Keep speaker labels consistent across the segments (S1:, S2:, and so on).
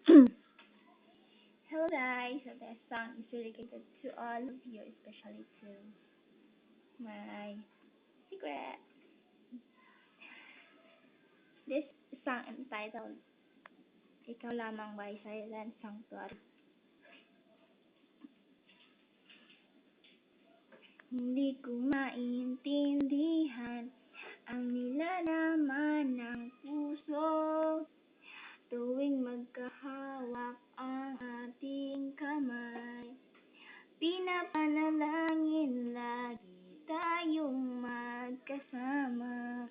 S1: Hello guys, so this song is dedicated to all of you, especially to my secret. This song entitled Ikaw Lamang by Silent Sanctuary. Hindi ko maintindihan ang nilalaman ng puso tuwing magkahawak ang ating kamay. Pinapanalangin lagi tayong magkasama.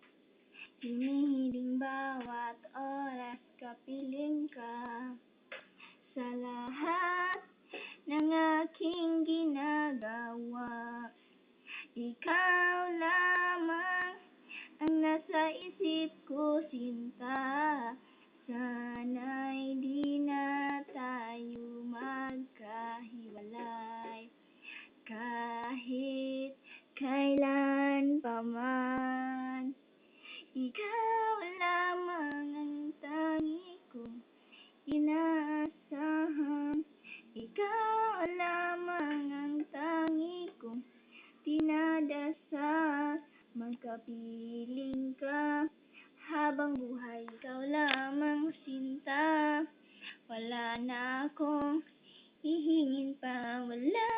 S1: Hinihiling bawat oras kapiling ka. Sa lahat ng aking ginagawa, ikaw lamang ang nasa isip ko, sinta. Sana'y di na tayo magkahiwalay kahit kailan pa man. Ikaw lamang ang tangi kong inaasahan. Ikaw lamang ang tangi kong dinadasal. Magkapiling ka habang buhay, ikaw lamang sinta. Wala na akong hihingin pa, wala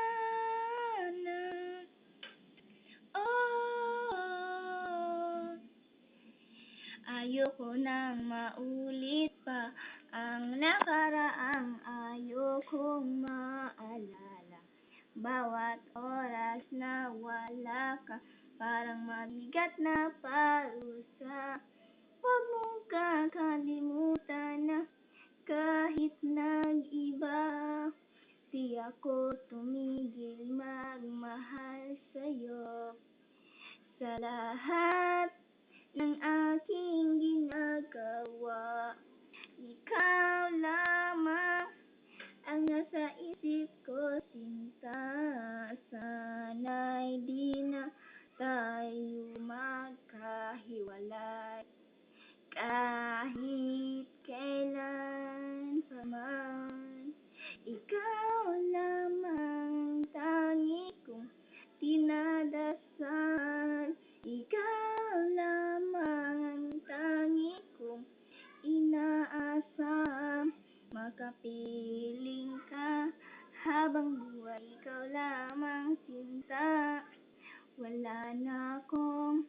S1: na. Oh, ayoko nang maulit pa ang nakaraang ayokong maalala. Bawat oras na wala ka, parang mabigat na parusa. Huwag mong kakalimutan na kahit nag-iba, di ako tumigil magmahal sa'yo. Sa lahat ng aking ginagawa, ikaw lamang ang nasa isip ko, sinta. Sana'y di na tayo magkahiwalay kahit kailan pa man. Ikaw lamang tangi kong dinadasal. Ikaw lamang ang tangi kong inaasam. Makapiling ka habang buhay, ikaw lamang sinta. Wala na akong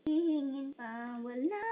S1: hihingin pa, wala